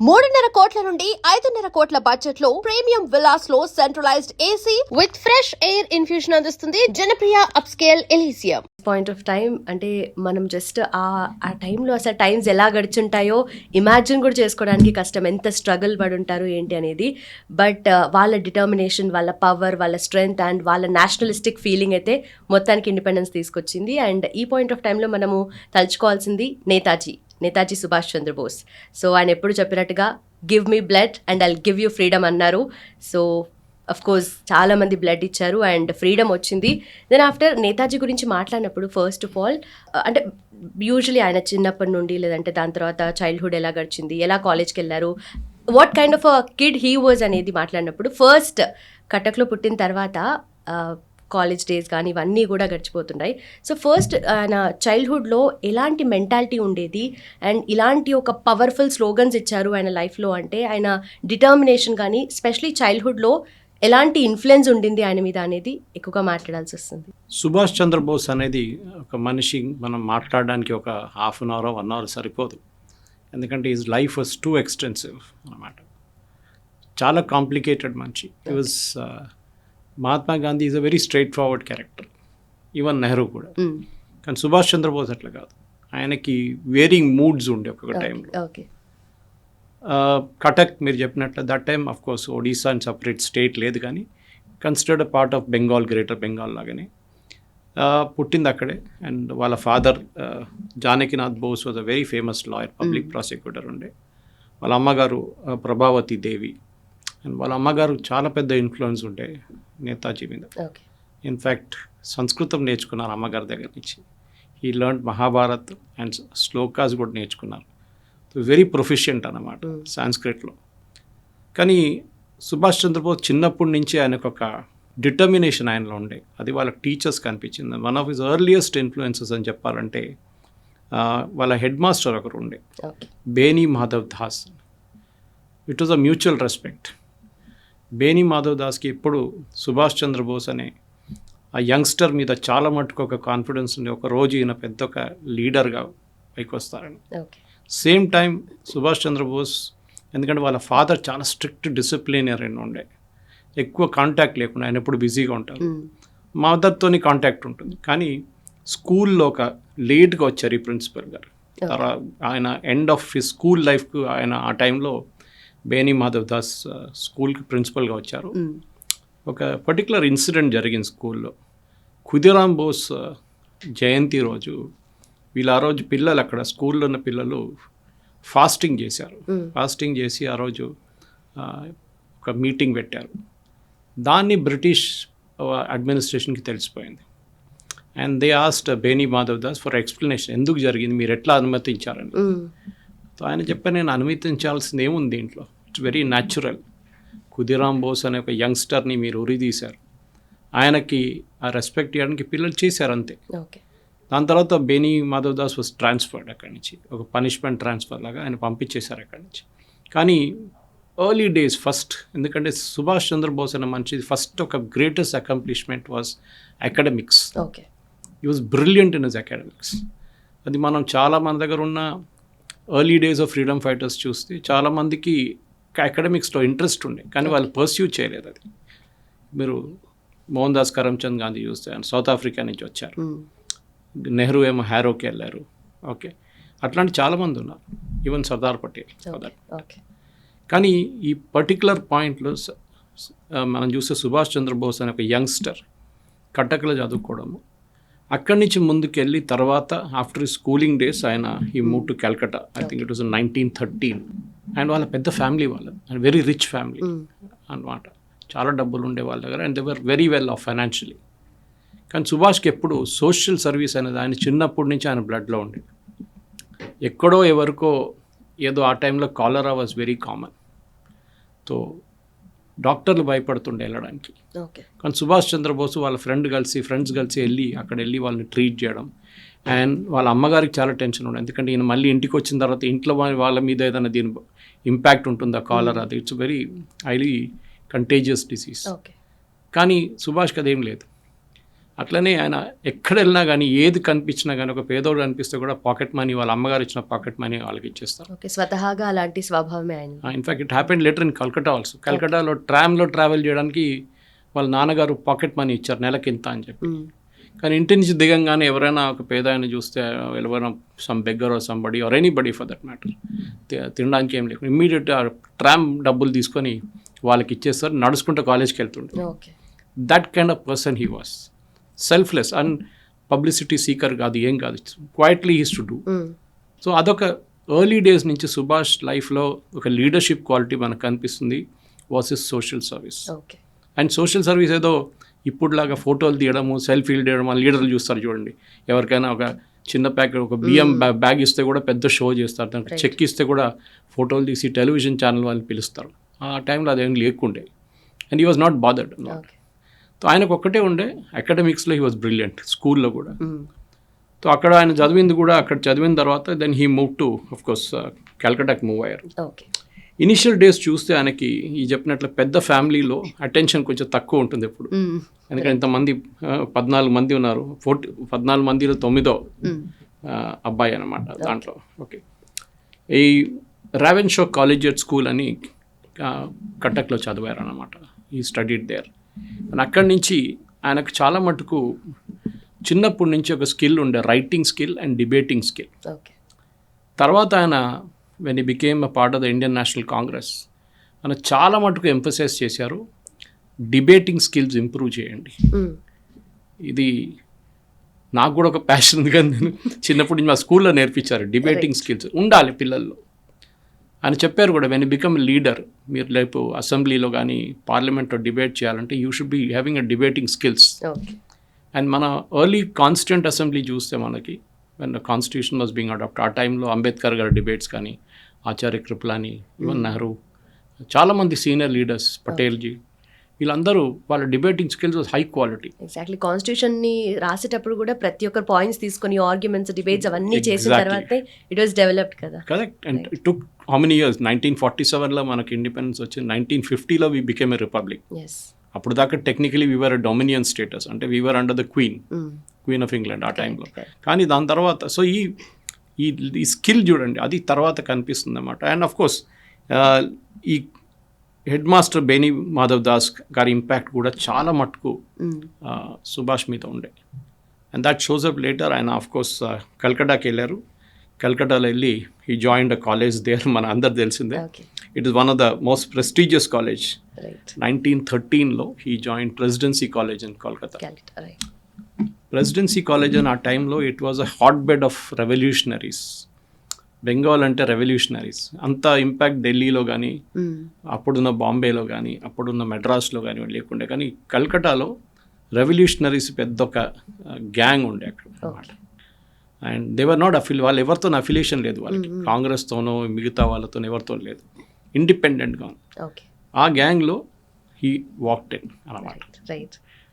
3.5 కోట్ల నుండి 5.5 కోట్ల బడ్జెట్ లో ప్రీమియం విల్లాస్ లో centralized AC with fresh air infusion అందిస్తుంది Janapriya upscale Elysium. Point of time అంటే మనం జస్ట్ ఆ టైంలో అసలు టైమ్స్ ఎలా గడిచుంటాయో ఇమాజిన్ కూడా చేసుకోవడానికి కష్టం, ఎంత స్ట్రగుల్ పడి ఉంటారు ఏంటి అనేది. బట్ వాళ్ళ డిటర్మినేషన్, వాళ్ళ పవర్, వాళ్ళ స్ట్రెంగ్త్ అండ్ వాళ్ళ నేషనలిస్టిక్ ఫీలింగ్ అయితే మొత్తానికి ఇండిపెండెన్స్ తీసుకొచ్చింది. అండ్ ఈ పాయింట్ ఆఫ్ టైంలో మనము తలుచుకోవాల్సింది నేతాజీ సుభాష్ చంద్రబోస్. సో ఆయన ఎప్పుడు చెప్పినట్టుగా give me blood and I'll give you freedom అన్నారు. సో అఫ్ కోర్స్ చాలామంది బ్లడ్ ఇచ్చారు అండ్ ఫ్రీడమ్ వచ్చింది. దెన్ ఆఫ్టర్ నేతాజీ గురించి మాట్లాడినప్పుడు ఫస్ట్ ఆఫ్ ఆల్ అంటే యూజువలీ ఆయన చిన్నప్పటి నుండి లేదంటే దాని తర్వాత చైల్డ్హుడ్ ఎలా గడిచింది, ఎలా కాలేజ్కి వెళ్ళారు, what kind of a kid he was అనేది మాట్లాడినప్పుడు ఫస్ట్ కటక్లో పుట్టిన తర్వాత కాలేజ్ డేస్ కానీ ఇవన్నీ కూడా గడిచిపోతున్నాయి. సో ఫస్ట్ ఆయన చైల్డ్హుడ్లో ఎలాంటి మెంటాలిటీ ఉండేది అండ్ ఇలాంటి ఒక పవర్ఫుల్ స్లోగన్స్ ఇచ్చారు ఆయన లైఫ్లో అంటే ఆయన డిటర్మినేషన్ కానీ స్పెషలీ చైల్డ్హుడ్లో ఎలాంటి ఇన్ఫ్లుయెన్స్ ఉండింది ఆయన మీద అనేది ఎక్కువగా మాట్లాడాల్సి వస్తుంది. సుభాష్ చంద్రబోస్ అనేది ఒక మనిషి మనం మాట్లాడడానికి ఒక హాఫ్ అన్ అవర్ 1 అవర్ సరిపోదు. ఎందుకంటే is life was two extensive అన్నమాట. చాలా కాంప్లికేటెడ్ మనిషి. ఈ was Mahatma Gandhi is a very straight forward character, even Nehru కూడా. కానీ సుభాష్ చంద్రబోస్ అట్లా కాదు, ఆయనకి వేరింగ్ మూడ్స్ ఉండే ఒక్కొక్క టైంలో. కటక్ మీరు చెప్పినట్లు that time of course Odisha అని సపరేట్ స్టేట్ లేదు, కానీ considered a part of Bengal, greater Bengal లాగానే పుట్టింది అక్కడే. అండ్ వాళ్ళ father Janakinath Bose was a very famous lawyer, public prosecutor ఉండే. వాళ్ళ అమ్మగారు ప్రభావతి దేవి. అండ్ వాళ్ళ అమ్మగారు చాలా పెద్ద ఇన్ఫ్లుయెన్స్ ఉండే నేతాజీ మీద. ఇన్ఫ్యాక్ట్ సంస్కృతం నేర్చుకున్నారు అమ్మగారి దగ్గర నుంచి. He learn Mahabharat and shlokas కూడా నేర్చుకున్నారు. వెరీ ప్రొఫిషియంట్ అన్నమాట సాంస్క్రిట్లో. కానీ సుభాష్ చంద్రబోస్ చిన్నప్పటి నుంచి ఆయనకు ఒక డిటర్మినేషన్ ఆయనలో ఉండే, అది వాళ్ళ టీచర్స్ కనిపించింది. One of his earliest influences అని చెప్పాలంటే వాళ్ళ హెడ్ మాస్టర్ ఒకరు ఉండే, బేనీ Madhav Das. It was a mutual respect. బేనీ Madhav దాస్కి ఎప్పుడు సుభాష్ చంద్రబోస్ అనే ఆ యంగ్స్టర్ మీద చాలా మటుకు ఒక కాన్ఫిడెన్స్ ఉండే, ఒక రోజు ఈయన పెద్ద ఒక లీడర్గా పైకి వస్తారని. సేమ్ టైం సుభాష్ చంద్రబోస్, ఎందుకంటే వాళ్ళ ఫాదర్ చాలా స్ట్రిక్ట్ డిసిప్లినరీని ఉండే, ఎక్కువ కాంటాక్ట్ లేకుండా ఆయన ఎప్పుడు బిజీగా ఉంటారు. మదర్తోని కాంటాక్ట్ ఉంటుంది. కానీ స్కూల్లో ఒక లేట్గా వచ్చారు ఈ ప్రిన్సిపల్ గారు. ఆయన ఎండ్ ఆఫ్ హిస్ స్కూల్ లైఫ్కు ఆయన ఆ టైంలో బేనీ మాధవ్ దాస్ స్కూల్కి ప్రిన్సిపల్గా వచ్చారు. ఒక పర్టికులర్ ఇన్సిడెంట్ జరిగింది స్కూల్లో. ఖుదీరామ్ బోస్ జయంతి రోజు వీళ్ళు ఆ రోజు పిల్లలు అక్కడ స్కూల్లో ఉన్న పిల్లలు ఫాస్టింగ్ చేశారు. ఫాస్టింగ్ చేసి ఆ రోజు ఒక మీటింగ్ పెట్టారు. దాన్ని బ్రిటిష్ అడ్మినిస్ట్రేషన్కి తెలిసిపోయింది. And they asked Beni Madhav Das for explanation, ఎందుకు జరిగింది, మీరు ఎట్లా అనుమతించారని. సో ఆయన చెప్పారు, నేను అనుమతించాల్సింది ఏముంది దీంట్లో, it's very natural. Khudiram Bose అనే ఒక యంగ్స్టర్ని మీరు ఉరిదీశారు, ఆయనకి ఆ రెస్పెక్ట్ ఇవ్వడానికి పిల్లలు చేశారు అంతే. దాని తర్వాత బేనీ మాధవ్ దాస్ వాజ్ ట్రాన్స్ఫర్డ్ అక్కడి నుంచి, ఒక పనిష్మెంట్ ట్రాన్స్ఫర్ లాగా ఆయన పంపించేశారు అక్కడి నుంచి. కానీ ఎర్లీ డేస్ ఫస్ట్, ఎందుకంటే సుభాష్ చంద్రబోస్ అనే మనిషి ఫస్ట్ ఒక greatest accomplishment was academics. He was brilliant in his academics. అది మనం చాలా మన దగ్గర ఉన్న early days of freedom fighters చూస్తే చాలామందికి అకాడమిక్స్లో ఇంట్రెస్ట్ ఉండే, కానీ వాళ్ళు పర్స్యూ చేయలేదు. అది మీరు మోహన్ దాస్ కరమ్చంద్ గాంధీ చూస్తే ఆయన సౌత్ ఆఫ్రికా నుంచి వచ్చారు, నెహ్రూ ఏమో హ్యారోకి వెళ్ళారు. ఓకే, అట్లాంటి చాలామంది ఉన్నారు, ఈవెన్ సర్దార్ పటేల్. కానీ ఈ పర్టికులర్ పాయింట్లో మనం చూస్తే సుభాష్ చంద్రబోస్ అనే ఒక యంగ్స్టర్ కటక్లో చదువుకోవడము, అక్కడి నుంచి ముందుకెళ్ళి తర్వాత ఆఫ్టర్ స్కూలింగ్ డేస్ ఆయన ఈ move to Calcutta. I think it was 1913. And వాళ్ళ పెద్ద ఫ్యామిలీ, వాళ్ళ వెరీ రిచ్ ఫ్యామిలీ అన్నమాట, చాలా డబ్బులు ఉండే వాళ్ళ దగ్గర. And they were very well of financially. కానీ సుభాష్కి ఎప్పుడు సోషల్ సర్వీస్ అనేది ఆయన చిన్నప్పటి నుంచి ఆయన బ్లడ్లో ఉండేది. ఎక్కడో ఎవరికో ఏదో ఆ టైంలో కాలరా వాజ్ వెరీ కామన్. సో డాక్టర్లు భయపడుతుండే వెళ్ళడానికి. కానీ సుభాష్ చంద్రబోస్ వాళ్ళ ఫ్రెండ్స్ కలిసి అక్కడ వెళ్ళి వాళ్ళని ట్రీట్ చేయడం. అండ్ వాళ్ళ అమ్మగారికి చాలా టెన్షన్ ఉండే, ఎందుకంటే ఈయన మళ్ళీ ఇంటికి వచ్చిన తర్వాత ఇంట్లో వాళ్ళ మీద ఏదైనా దీని ఇంపాక్ట్ ఉంటుందా కాలరా, అది it's very highly contagious disease. కానీ సుభాష్కి అదేం లేదు. అట్లనే ఆయన ఎక్కడ వెళ్ళినా కానీ ఏది కనిపించినా కానీ ఒక పేదోడు కనిపిస్తే కూడా పాకెట్ మనీ వాళ్ళ అమ్మగారు ఇచ్చిన పాకెట్ మనీ వాళ్ళకి ఇచ్చేస్తారు. ఓకే, స్వతహాగా అలాంటి స్వభావమే ఆయన. In fact it happened later in Calcutta also. కల్కటాలో ట్రామ్లో ట్రావెల్ చేయడానికి వాళ్ళ నాన్నగారు పాకెట్ మనీ ఇచ్చారు నెలకి ఇంత అని చెప్పి. కానీ ఇంటి నుంచి దిగంగానే ఎవరైనా ఒక పేద ఆయన చూస్తే ఎవరైనా some beggar or somebody or anybody for that matter తినడానికి ఏం లేకుండా ఇమ్మీడియట్ ట్రామ్ డబ్బులు తీసుకొని వాళ్ళకి ఇచ్చేస్తారు, నడుచుకుంటూ కాలేజ్కి వెళ్తుండే. Okay, that kind of person he was. Selfless and publicity seeker కాదు, ఏం కాదు, quietly he's to do. So అదొక ఎర్లీ డేస్ నుంచి సుభాష్ లైఫ్లో ఒక లీడర్షిప్ క్వాలిటీ మనకు కనిపిస్తుంది. Was is social service. Okay, and social service ఏదో ఇప్పుడులాగా ఫోటోలు తీయడము, సెల్ఫీలు తీయడం, లీడర్లు చూస్తారు చూడండి. ఎవరికైనా ఒక చిన్న ప్యాకెట్ ఒక బియ్యం బ్యాగ్ ఇస్తే కూడా పెద్ద షో చేస్తారు, దానికి చెక్ ఇస్తే కూడా ఫోటోలు తీసి టెలివిజన్ ఛానల్ వాళ్ళని పిలుస్తారు. ఆ టైంలో అదేం లేకుండే. And he was not bothered. So ఆయనకు ఒక్కటే ఉండే, అకాడమిక్స్లో హీ వాజ్ బ్రిలియంట్, స్కూల్లో కూడా. సో అక్కడ ఆయన చదివింది కూడా, అక్కడ చదివిన తర్వాత then he move to of course కల్కటాకి మూవ్ అయ్యారు. ఓకే, ఇనిషియల్ డేస్ చూస్తే ఆయనకి ఈ చెప్పినట్లు పెద్ద ఫ్యామిలీలో అటెన్షన్ కొంచెం తక్కువ ఉంటుంది ఎప్పుడు. ఎందుకంటే ఇంతమంది 14 మంది ఉన్నారు, 14 మందిలో 9వ అబ్బాయి అనమాట దాంట్లో. ఓకే, ఈ రావెన్షా కాలేజియేట్ స్కూల్ అని కటక్లో చదివారు అనమాట. ఈ స్టడీడ్ దేర్. అండ్ అక్కడి నుంచి ఆయనకు చాలా మటుకు చిన్నప్పటి నుంచి ఒక స్కిల్ ఉండే, writing skill and debating skill. Okay, తర్వాత ఆయన when he became a part of the Indian national Congress ఆయన చాలా మటుకు ఎంఫసైజ్ చేశారు, డిబేటింగ్ స్కిల్స్ ఇంప్రూవ్ చేయండి. ఇది నాకు కూడా ఒక ప్యాషన్ ఉంది, కానీ నేను చిన్నప్పటి నుంచి మా స్కూల్లో నేర్పించారు డిబేటింగ్ స్కిల్స్ ఉండాలి పిల్లల్లో. ఆయన చెప్పారు కూడా, వెన్ యూ బికమ్ లీడర్, మీరు రేపు అసెంబ్లీలో కానీ పార్లమెంట్లో డిబేట్ చేయాలంటే you should be having a debating skills. And మన ఎర్లీ కాన్స్టిట్యూంట్ అసెంబ్లీ చూస్తే మనకి when the constitution was being adapt, ఆ టైంలో అంబేద్కర్ గారి డిబేట్స్ కానీ, ఆచార్య కృపలాని, ఈవెన్ నెహ్రూ, చాలామంది సీనియర్ లీడర్స్, పటేల్జీ, వీళ్ళందరూ వాళ్ళ debating skills high quality. Exactly, కాన్స్టిట్యూషన్ని రాసేటప్పుడు కూడా ప్రతి ఒక్కరు పాయింట్స్ తీసుకొని ఆర్గ్యుమెంట్స్, డిబేట్స్ అవన్నీ చేసిన తర్వాత ఇట్ వాస్ డెవలప్డ్ కదా. Correct. And it took how many years? 1947లో మనకి ఇండిపెండెన్స్ వచ్చింది, 1950లో వీ బికేమ్ ఎ రిపబ్లిక్. అప్పుడు దాకా technically we are a dominion status, అంటే we are under the queen of England ఆ టైంలో. కానీ దాని తర్వాత సో ఈ స్కిల్ చూడండి, అది తర్వాత కనిపిస్తుంది అన్నమాట. అండ్ ఆఫ్ కోర్స్ ఈ హెడ్ మాస్టర్ బేనీ మాధవ్ దాస్ గారి ఇంపాక్ట్ కూడా చాలా మటుకు సుభాష్ మీద ఉండే. And that shows up later. ఆయన ఆఫ్ కోర్స్ కల్కటాకి వెళ్ళారు. కల్కటాలో వెళ్ళి ఈ జాయిన్డ్ అ కాలేజ్ దేర్, మన అందరు తెలిసిందే. It is one of the most prestigious college. 1913లో he join presidency college in Kolkata. Presidency college అని ఆ టైంలో it was a hot bed of revolutionaries. Bengal అంటే రెవల్యూషనరీస్. అంత ఇంపాక్ట్ ఢిల్లీలో కానీ, అప్పుడున్న బాంబేలో కానీ, అప్పుడున్న మెడ్రాస్లో కానీ లేకుండే. కానీ కల్కటాలో రెవల్యూషనరీస్ పెద్ద ఒక గ్యాంగ్ ఉండే అక్కడ అన్నమాట. అండ్ దేవర్ నాట్ వాళ్ళు ఎవరితో అఫిలియేషన్ లేదు వాళ్ళకి, కాంగ్రెస్తోనో మిగతా వాళ్ళతో ఎవరితో లేదు, ఇండిపెండెంట్గా. ఆ గ్యాంగ్లో హీ వాక్డ్ ఇన్ అన్నమాట. రైట్.